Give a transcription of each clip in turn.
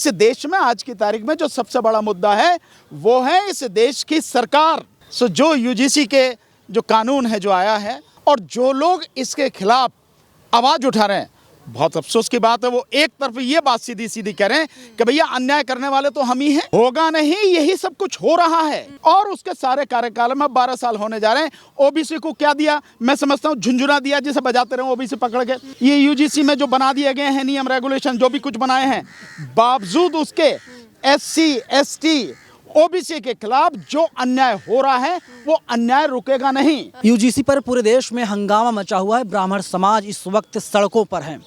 इस देश में आज की तारीख में जो सबसे बड़ा मुद्दा है वो है इस देश की सरकार। जो यूजीसी के जो कानून है जो आया है और जो लोग इसके खिलाफ आवाज़ उठा रहे हैं, बहुत अफसोस की बात है, वो एक तरफ ये बात सीधी सीधी कह रहे हैं कि भैया अन्याय करने वाले तो हम ही हैं। होगा नहीं, यही सब कुछ हो रहा है। और उसके सारे कार्यकाल में 12 साल होने जा रहे हैं। ओबीसी को क्या दिया? मैं समझता हूँ झुंझुना दिया, जिसे बजाते रहे ओबीसी पकड़ के। ये यूजीसी में जो बना दिए गए हैं नियम रेगुलेशन, जो भी कुछ बनाए हैं, बावजूद उसके SC ST ओबीसी के खिलाफ जो अन्याय हो रहा है वो अन्याय रुकेगा नहीं। यूजीसी पर पूरे देश में हंगामा मचा हुआ है। ब्राह्मण समाज इस वक्त सड़कों पर है।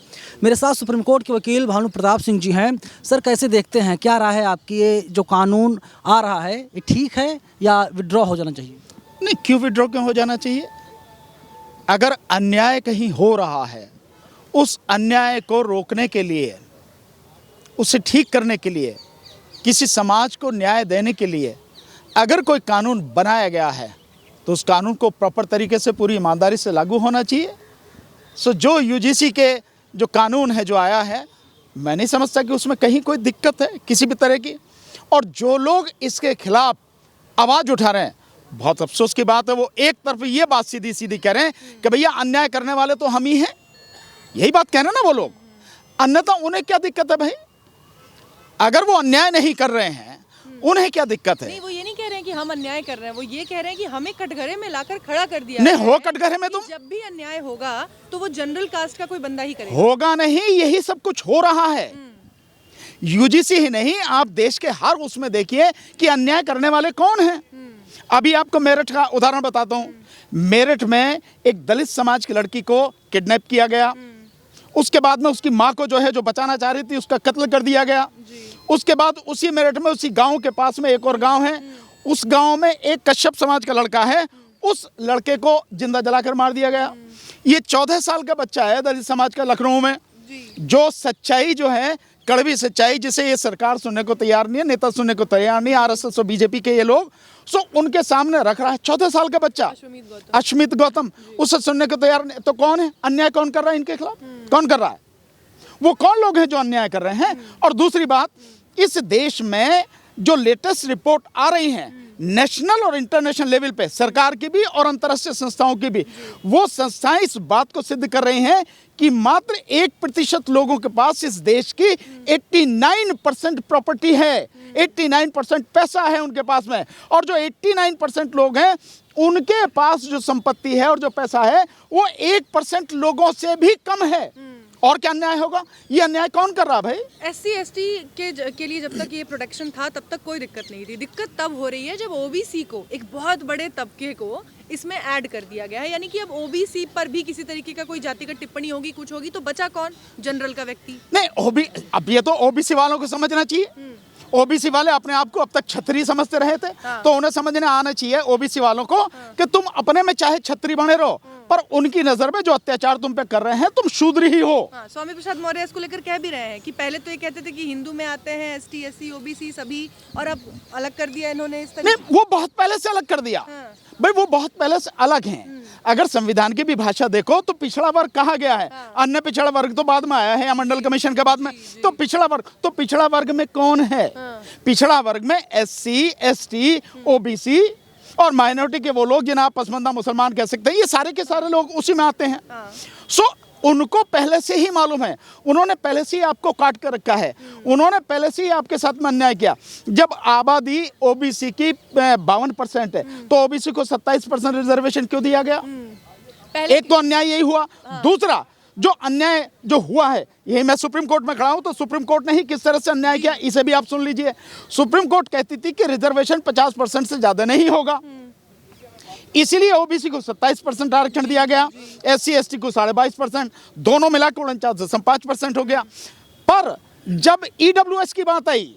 मेरे साथ सुप्रीम कोर्ट के वकील भानु प्रताप सिंह जी हैं। सर, कैसे देखते हैं, क्या राय है आपकी? ये जो कानून आ रहा है ये ठीक है या विड्रॉ हो जाना चाहिए? नहीं, क्यों विड्रॉ क्यों हो जाना चाहिए? अगर अन्याय कहीं हो रहा है, उस अन्याय को रोकने के लिए, उसे ठीक करने के लिए, किसी समाज को न्याय देने के लिए अगर कोई कानून बनाया गया है तो उस कानून को प्रॉपर तरीके से पूरी ईमानदारी से लागू होना चाहिए। जो यूजीसी के जो कानून है जो आया है, मैं नहीं समझता कि उसमें कहीं कोई दिक्कत है किसी भी तरह की। और जो लोग इसके खिलाफ आवाज़ उठा रहे हैं, बहुत अफसोस की बात है, वो एक तरफ ये बात सीधी सीधी कह रहे हैं कि भैया अन्याय करने वाले तो हम ही हैं। यही बात कह रहे हैं ना वो लोग, अन्यथा उन्हें क्या दिक्कत है भाई? अगर वो अन्याय नहीं कर रहे हैं, उन्हें क्या दिक्कत है? नहीं, वो ये नहीं कह रहे हैं कि हम अन्याय कर रहे हैं, वो ये कह रहे हैं कि हमें कटघरे में लाकर खड़ा कर दिया। नहीं हो कटघरे में, तुम जब भी अन्याय होगा तो वो जनरल कास्ट का कोई बंदा ही करेगा। होगा नहीं, यही सब कुछ हो रहा है। यूजीसी ही नहीं, आप देश के हर उसमें देखिए कि अन्याय करने वाले कौन हैं। अभी आपको मेरठ का उदाहरण बताता हूँ। मेरठ में एक दलित समाज की लड़की को किडनैप किया गया। उसके बाद में उसकी माँ को जो बचाना चाह रही थी, उसका कत्ल कर दिया गया। उसके बाद उसी मेरठ में, उसी गांव के पास में एक और गांव है, उस गांव में एक कश्यप समाज का लड़का है, उस लड़के को जिंदा जलाकर मार दिया गया। ये 14 साल का बच्चा है दलित समाज का, लखनऊ में। जो सच्चाई जो है, कड़वी सच्चाई, जिसे ये सरकार सुनने को तैयार नहीं है, नेता सुनने को तैयार नहीं, RSS और बीजेपी के ये लोग, उनके सामने रख रहा है 14 साल का बच्चा अश्मित गौतम, उसे सुनने को तैयार नहीं। तो कौन है अन्याय? कौन कर रहा है इनके खिलाफ? कौन कर रहा है? वो कौन लोग हैं जो अन्याय कर रहे हैं? और दूसरी बात, इस देश में जो लेटेस्ट रिपोर्ट आ रही हैं नेशनल और इंटरनेशनल लेवल पे, सरकार की भी और अंतर्राष्ट्रीय संस्थाओं की भी, वो संस्थाएं इस बात को सिद्ध कर रही हैं कि मात्र 1% लोगों के पास इस देश की 89% प्रॉपर्टी है, 89% पैसा है उनके पास में। और जो 89% लोग हैं उनके पास जो संपत्ति है और जो पैसा है वो 1% लोगों से भी कम है। और क्या अन्याय होगा? ये अन्याय कौन कर रहा है भाई? SC ST के लिए जब तक ये प्रोटेक्शन था तब तक कोई दिक्कत नहीं थी। दिक्कत तब हो रही है जब OBC को, एक बहुत बड़े तबके को इसमें ऐड कर दिया गया है। यानी कि अब OBC पर भी किसी तरीके का कोई जातिगत टिप्पणी होगी, कुछ होगी, तो बचा कौन? जनरल का व्यक्ति नहीं। अब ये तो OBC वालों को समझना चाहिए। OBC वाले अपने आप को अब तक छत्री समझते रहे थे। तो उन्हें समझने आना चाहिए OBC वालों को कि तुम अपने में चाहे छत्री बने रहो, पर उनकी नजर में जो अत्याचार तुम पे कर रहे हैं, तुम शूद्र ही हो। स्वामी प्रसाद मौर्य इसको लेकर कह भी रहे हैं कि पहले तो ये कहते थे कि हिंदू में आते हैं ST SC OBC सभी, और अब अलग कर दिया इन्होंने इस तरह। नहीं, वो बहुत पहले से अलग कर दिया भाई, वो बहुत पहले से अलग हैं। अगर संविधान की भी भाषा देखो तो पिछड़ा वर्ग कहा गया है। अन्य पिछड़ा वर्ग तो बाद में आया है, या मंडल कमीशन के बाद में। तो पिछड़ा वर्ग में कौन है? पिछड़ा वर्ग में SC ST OBC और माइनॉरिटी के वो लोग जिन्हें आप पसमानदा मुसलमान कह सकते हैं, ये सारे के सारे लोग उसी में आते हैं। उनको पहले से ही मालूम है, उन्होंने पहले से ही आपको काट कर रखा है, उन्होंने पहले से ही आपके साथ में अन्याय किया। जब आबादी OBC की 52% है तो OBC को 27% रिजर्वेशन क्यों दिया गया? एक तो अन्याय यही हुआ। दूसरा, जो अन्याय जो हुआ है, यही मैं सुप्रीम कोर्ट में खड़ा हूं, तो सुप्रीम कोर्ट ने ही किस तरह से अन्याय किया इसे भी आप सुन लीजिए। सुप्रीम कोर्ट कहती थी कि रिजर्वेशन 50% से ज्यादा नहीं होगा, इसीलिए OBC को 27% आरक्षण दिया गया, SC ST को 22.5%, दोनों मिलाकर 49.5% हो गया। पर जब EWS की बात आई,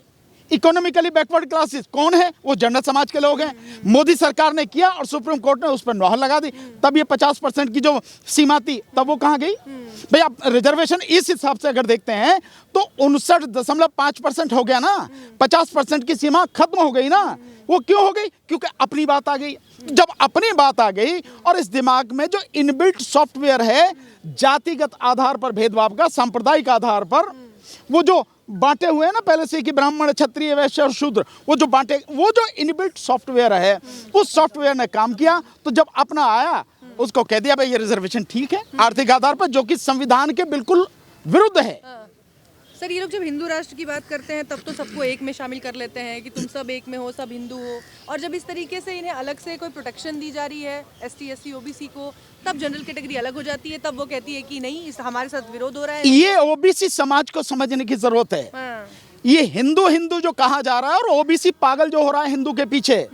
इकोनॉमिकली बैकवर्ड क्लासेस, कौन है? वो जनरल समाज के लोग हैं। मोदी सरकार ने किया और सुप्रीम कोर्ट ने उस पर मोहर लगा दी। तब ये 50% की जो सीमा थी, तब वो कहाँ गई भाई? आप रिजर्वेशन इस हिसाब से अगर देखते हैं तो 59.5% हो गया ना, 50% की सीमा खत्म हो गई ना। वो क्यों हो गई? क्योंकि अपनी बात आ गई। जब अपनी बात आ गई और इस दिमाग में जो इनबिल्ट सॉफ्टवेयर है जातिगत आधार पर भेदभाव का, सांप्रदायिक आधार पर, वो जो बांटे हुए हैं ना पहले से कि ब्राह्मण, क्षत्रिय, वैश्य और शूद्र, वो जो बांटे, वो जो इनबिल्ट सॉफ्टवेयर है, उस सॉफ्टवेयर ने काम किया। तो जब अपना आया उसको कह दिया भाई ये रिजर्वेशन ठीक है आर्थिक आधार पर, जो कि संविधान के बिल्कुल विरुद्ध है। सर ये लोग जब हिंदू राष्ट्र की बात करते हैं तब तो सबको एक में शामिल कर लेते हैं कि तुम सब एक में हो, सब हिंदू हो, और जब इस tariके से इन्हें अलग से कोई प्रोटेक्शन दी जा रही है ST SC OBC को, तब जनरल कैटेगरी अलग हो जाती है, तब वो कहती है कि नहीं इस हमारे साथ विरोध हो रहा है। ये ओबीसी समाज को समझने की जरूरत है। हाँ। ये हिंदू हिंदू जो कहा जा रहा है और ओबीसी पागल जो हो रहा है हिंदू के पीछे,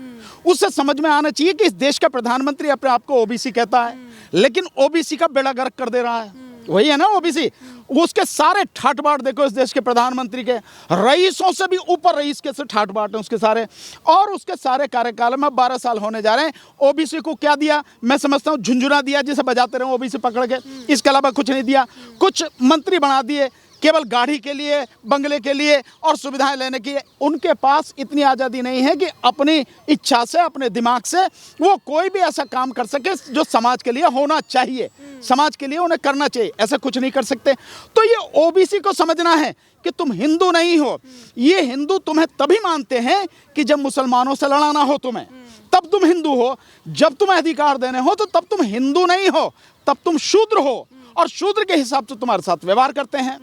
उससे समझ में आना चाहिए कि इस देश का प्रधानमंत्री अपने आप को ओबीसी कहता है, लेकिन ओबीसी का बेड़ा गर्क कर दे रहा है। वही है ना ओबीसी। उसके सारे ठाट बाट देखो इस देश के प्रधानमंत्री के, रईसों से भी ऊपर रईस के से ठाट बाट है उसके सारे, और उसके सारे कार्यकाल में 12 साल होने जा रहे हैं। ओबीसी को क्या दिया? मैं समझता हूँ झुंझुना दिया जिसे बजाते रहे ओबीसी पकड़ के, इसके अलावा कुछ नहीं दिया। कुछ मंत्री बना दिए केवल गाड़ी के लिए, बंगले के लिए और सुविधाएं लेने की। उनके पास इतनी आज़ादी नहीं है कि अपनी इच्छा से, अपने दिमाग से वो कोई भी ऐसा काम कर सके जो समाज के लिए होना चाहिए, समाज के लिए उन्हें करना चाहिए, ऐसा कुछ नहीं कर सकते। तो ये ओबीसी को समझना है कि तुम हिंदू नहीं हो। ये हिंदू तुम्हें तभी मानते हैं कि जब मुसलमानों से लड़ाना हो तुम्हें, तब तुम हिंदू हो। जब तुम्हें अधिकार देने हो तो तब तुम हिंदू नहीं हो, तब तुम शूद्र हो, और शूद्र के हिसाब से तुम्हारे साथ व्यवहार करते हैं।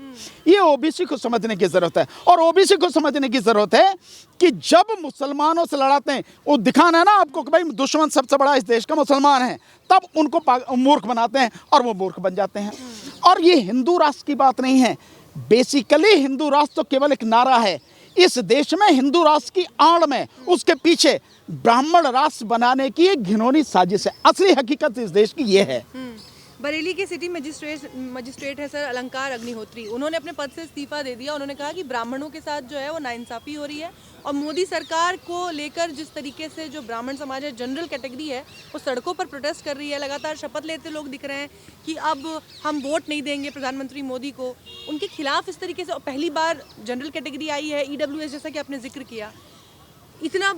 ये ओबीसी को समझने की जरूरत है। और ओबीसी को समझने की जरूरत है कि जब मुसलमानों से लड़ाते हैं, वो दिखाना है ना आपको कि भाई दुश्मन सबसे बड़ा इस देश का मुसलमान है, तब उनको मूर्ख बनाते हैं और वो मूर्ख बन जाते हैं। और ये हिंदू राष्ट्र की बात नहीं है। बेसिकली हिंदू राष्ट्र तो केवल एक नारा है। इस देश में हिंदू राष्ट्र की आड़ में, उसके पीछे ब्राह्मण राष्ट्र बनाने की एक घिनौनी साजिश है। असली हकीकत इस देश की ये है। बरेली के सिटी मजिस्ट्रेट है सर अलंकार अग्निहोत्री, उन्होंने अपने पद से इस्तीफा दे दिया। उन्होंने कहा कि ब्राह्मणों के साथ जो है वो नाइंसाफ़ी हो रही है, और मोदी सरकार को लेकर जिस तरीके से जो ब्राह्मण समाज है, जनरल कैटेगरी है, वो सड़कों पर प्रोटेस्ट कर रही है। लगातार शपथ लेते लोग दिख रहे हैं कि अब हम वोट नहीं देंगे प्रधानमंत्री मोदी को। उनके खिलाफ इस तरीके से पहली बार जनरल कैटेगरी आई है, EWS जैसा कि आपने जिक्र किया। इतना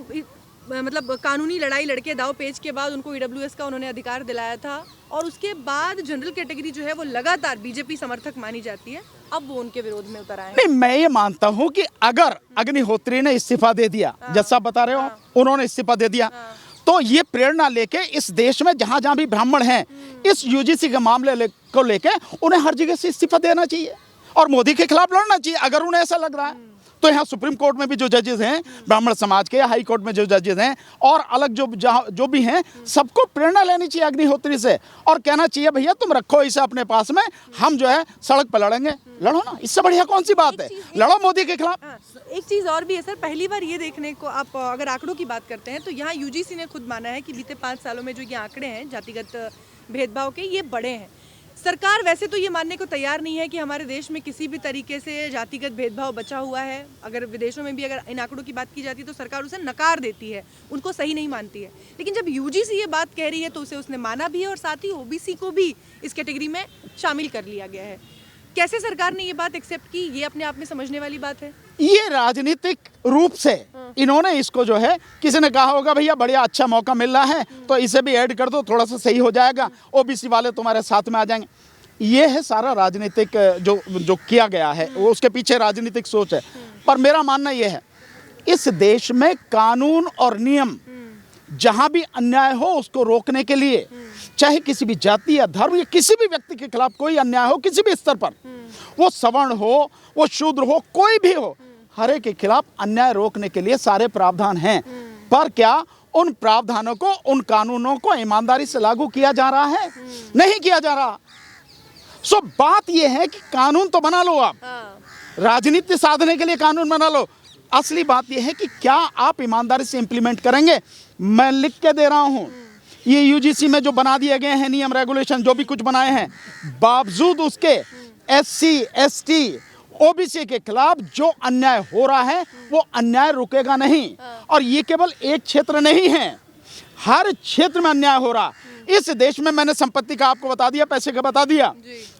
मतलब कानूनी लड़ाई लड़के दाव पेच के बाद उनको EWS का उन्होंने अधिकार दिलाया था, और उसके बाद जनरल कैटेगरी जो है वो लगातार बीजेपी समर्थक मानी जाती है। अब वो उनके विरोध में उतर आए। नहीं, मैं ये मानता हूँ कि अगर अग्निहोत्री ने इस्तीफा दे दिया, जैसा आप बता रहे हो, उन्होंने इस्तीफा दे दिया, तो ये प्रेरणा लेके इस देश में जहाँ जहाँ भी ब्राह्मण हैं, इस UGC के मामले को लेके उन्हें हर जगह से इस्तीफा देना चाहिए और मोदी के खिलाफ लड़ना चाहिए अगर उन्हें ऐसा लग रहा है। तो यहाँ सुप्रीम कोर्ट में भी जो जजेस हैं ब्राह्मण समाज के, हाई कोर्ट में जो जजेस हैं, और अलग जो भी हैं, सबको प्रेरणा लेनी चाहिए अग्निहोत्री से और कहना चाहिए भैया तुम रखो इसे अपने पास में, हम जो है सड़क पर लड़ेंगे। लड़ो ना, इससे बढ़िया कौन सी बात है? लड़ो मोदी के खिलाफ। एक चीज़ और भी है सर, पहली बार ये देखने को, आप अगर आंकड़ों की बात करते हैं तो यहाँ UGC ने खुद माना है कि बीते 5 सालों में जो ये आंकड़े हैं जातिगत भेदभाव के, ये बड़े हैं। सरकार वैसे तो ये मानने को तैयार नहीं है कि हमारे देश में किसी भी तरीके से जातिगत भेदभाव बचा हुआ है। अगर विदेशों में भी अगर इन आंकड़ों की बात की जाती है तो सरकार उसे नकार देती है, उनको सही नहीं मानती है। लेकिन जब UGC ये बात कह रही है तो उसे उसने माना भी है, और साथ ही OBC को भी इस कैटेगरी में शामिल कर लिया गया है। कैसे सरकार ने ये बात एक्सेप्ट की, ये अपने आप में समझने वाली बात है। ये राजनीतिक रूप से इन्होंने इसको जो है, किसी ने कहा होगा भैया बढ़िया अच्छा मौका मिल रहा है तो इसे भी ऐड कर दो, थोड़ा सा सही हो जाएगा, OBC वाले तुम्हारे साथ में आ जाएंगे। ये है सारा राजनीतिक जो किया गया है, वो उसके पीछे राजनीतिक सोच है। पर मेरा मानना ये है, इस देश में कानून और नियम, जहां भी अन्याय हो उसको रोकने के लिए, चाहे किसी भी जाति या धर्म या किसी भी व्यक्ति के खिलाफ कोई अन्याय हो किसी भी स्तर पर, वो सवर्ण हो, वो शूद्र हो, कोई भी हो, हर एक के खिलाफ अन्याय रोकने के लिए सारे प्रावधान हैं। पर क्या उन प्रावधानों को, उन कानूनों को ईमानदारी से लागू किया जा रहा है? नहीं किया जा रहा। सो बात यह है कि कानून तो बना लो आप, राजनीति साधने के लिए कानून बना लो। असली बात यह है कि क्या आप ईमानदारी से इंप्लीमेंट करेंगे। मैं लिख के दे रहा हूं, ये UGC में जो बना दिए गए हैं नियम रेगुलेशन, जो भी कुछ बनाए हैं, बावजूद उसके SC ST OBC के खिलाफ जो अन्याय हो रहा है वो अन्याय रुकेगा नहीं। और ये केवल एक क्षेत्र नहीं है, हर क्षेत्र में अन्याय हो रहा। इस देश में, मैंने संपत्ति का आपको बता दिया, पैसे का बता दिया,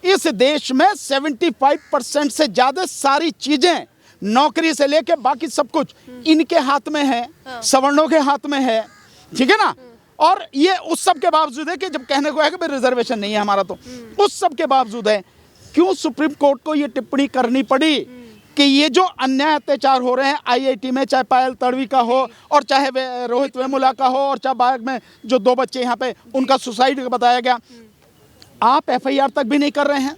इस देश में 75% से ज्यादा सारी चीजें, नौकरी से लेके बाकी सब कुछ इनके हाथ में है, सवर्णों के हाथ में है, ठीक है ना। और ये उस सब के बावजूद है कि जब कहने को है कि रिजर्वेशन नहीं है हमारा, तो उस सब के बावजूद है। क्यों सुप्रीम कोर्ट को ये टिप्पणी करनी पड़ी कि ये जो अन्याय अत्याचार हो रहे हैं आईआईटी में, चाहे पायल तड़वी का हो और चाहे रोहित वेमुला का हो और चाहे बाग में जो 2 बच्चे यहाँ पे उनका सुसाइड बताया गया, आप एफआईआर तक भी नहीं कर रहे हैं,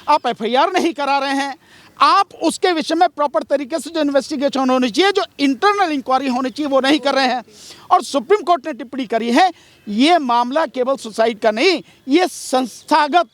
आप एफआईआर नहीं करा रहे हैं, आप उसके विषय में प्रॉपर तरीके से जो इन्वेस्टिगेशन होनी चाहिए, जो इंटरनल इंक्वायरी होनी चाहिए वो नहीं कर रहे हैं। और सुप्रीम कोर्ट ने टिप्पणी करी है ये मामला केवल सुसाइड का नहीं, ये संस्थागत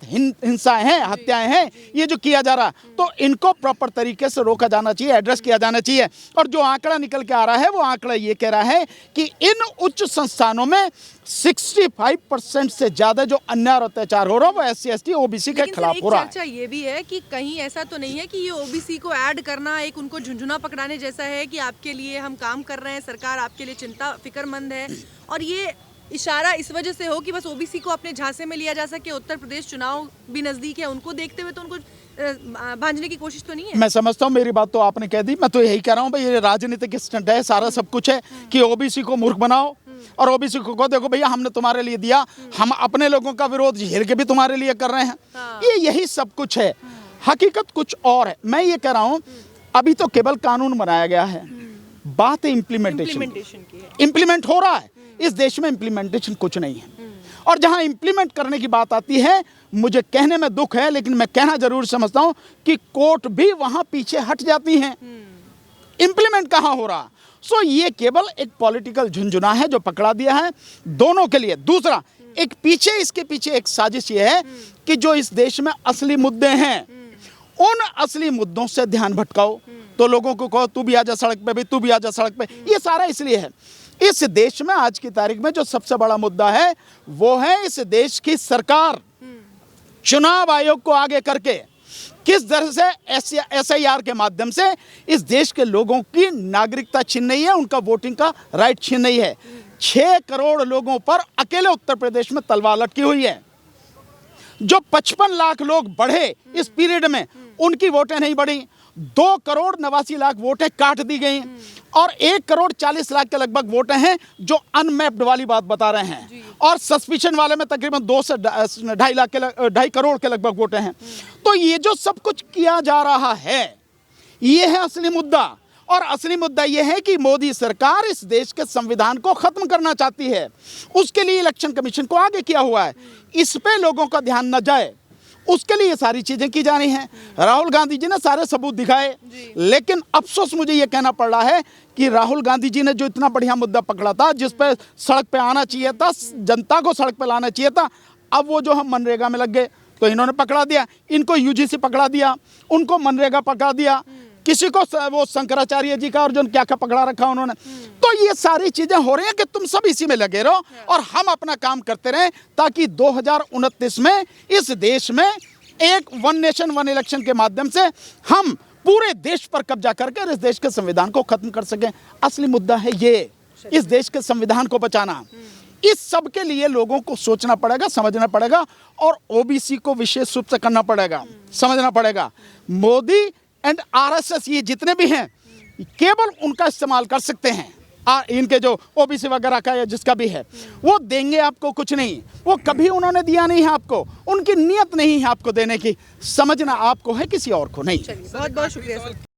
हिंसाएं हैं, हत्याएं हैं, ये जो किया जा रहा, तो इनको प्रॉपर तरीके से रोका जाना चाहिए, एड्रेस किया जाना चाहिए। और जो आंकड़ा निकल के आ रहा है वो आंकड़ा ये कह रहा है कि इन उच्च संस्थानों में 65% से ज्यादा जो अन्याय और अत्याचार हो रहा है वो SC ST OBC के खिलाफ हो रहा है। चर्चा ये भी है कि कहीं ऐसा तो नहीं है कि ये OBC को ऐड करना एक उनको झुंझुना पकड़ाने जैसा है कि आपके लिए हम काम कर रहे हैं, सरकार आपके लिए चिंता फिक्रमंद है, और ये इशारा इस वजह से हो कि बस OBC को अपने झांसे में लिया जा सके। उत्तर प्रदेश चुनाव भी नजदीक है, उनको देखते हुए तो उनको भांजने की कोशिश तो नहीं है। मैं समझता हूँ, मेरी बात तो आपने कह दी, मैं तो यही कह रहा हूँ भाई ये राजनीतिक स्टंट है, सारा सब कुछ है कि OBC को मूर्ख बनाओ और OBC को देखो भैया हमने तुम्हारे लिए दिया, हम अपने लोगों का विरोध झेल के भी तुम्हारे लिए कर रहे हैं। ये यही सब कुछ है, हकीकत कुछ और है। मैं ये कह रहा हूँ अभी तो केवल कानून बनाया गया है, बात है इम्प्लीमेंटेशन की। इम्प्लीमेंट हो रहा है इस देश में, इम्प्लीमेंटेशन कुछ नहीं है। और जहां इम्प्लीमेंट करने की बात आती है, मुझे कहने में दुख है लेकिन मैं कहना जरूर समझता हूं कि कोर्ट भी वहां पीछे हट जाती हैं। इम्प्लीमेंट कहां हो रहा? सो ये केवल एक पॉलिटिकल झुंझुना है जो पकड़ा दिया है दोनों के लिए। दूसरा, एक पीछे इसके पीछे एक साजिश ये है कि जो इस देश में असली मुद्दे हैं उन असली मुद्दों से ध्यान भटकाओ, तो लोगों को कहो तू भी आजा सड़क पे, भी तू भी आजा सड़क पे। ये सारा इसलिए है, इस देश में आज की तारीख में जो सबसे बड़ा मुद्दा है वो है इस देश की सरकार चुनाव आयोग को आगे करके किस तरह से SIR के माध्यम से इस देश के लोगों की नागरिकता छीन रही है, उनका वोटिंग का राइट छीन रही है। 6 करोड़ लोगों पर अकेले उत्तर प्रदेश में तलवार लटकी हुई है। जो 55 लाख लोग बढ़े इस पीरियड में, उनकी वोटें नहीं बढ़ी। 2 करोड़ 89 लाख वोटें काट दी गई और 1 करोड़ 40 लाख के लगभग वोटें हैं जो अनमैप्ड वाली बात बता रहे हैं, और सस्पिशन वाले में तकरीबन 2 से 2.5 करोड़ के लगभग वोटें हैं। तो ये जो सब कुछ किया जा रहा है ये है असली मुद्दा, और असली मुद्दा ये है कि मोदी सरकार इस देश के संविधान को खत्म करना चाहती है। उसके लिए इलेक्शन कमीशन को आगे किया हुआ है, इस पे लोगों का ध्यान न जाए, उसके लिए ये सारी चीजें की जानी हैं। राहुल गांधी जी ने सारे सबूत दिखाए, लेकिन अफसोस मुझे ये कहना पड़ रहा है कि राहुल गांधी जी ने जो इतना बढ़िया मुद्दा पकड़ा था, जिस पे सड़क पे आना चाहिए था, जनता को सड़क पे लाना चाहिए था, अब वो जो हम मनरेगा में लग गए तो इन्होंने पकड़ा दिया, इनको UGC पकड़ा दिया, उनको मनरेगा पकड़ा दिया, किसी को वो शंकराचार्य जी का अर्जुन क्या क्या पकड़ा रखा उन्होंने। तो ये सारी चीजें हो रही हैं कि तुम सब इसी में लगे रहो और हम अपना काम करते रहें, ताकि 2029 में इस देश में एक 1 नेशन 1 इलेक्शन के माध्यम से हम पूरे देश पर कब्जा करके इस देश के संविधान को खत्म कर सकें। असली मुद्दा है ये, इस देश के संविधान को बचाना। इस सब के लिए लोगों को सोचना पड़ेगा, समझना पड़ेगा, और OBC को विशेष रूप से करना पड़ेगा, समझना पड़ेगा। मोदी एंड RSS ये जितने भी हैं केवल उनका इस्तेमाल कर सकते हैं, इनके जो OBC वगैरह का या जिसका भी है, वो देंगे आपको कुछ नहीं, वो कभी उन्होंने दिया नहीं है आपको, उनकी नीयत नहीं है आपको देने की, समझना आपको है, किसी और को नहीं। बहुत बहुत शुक्रिया सर।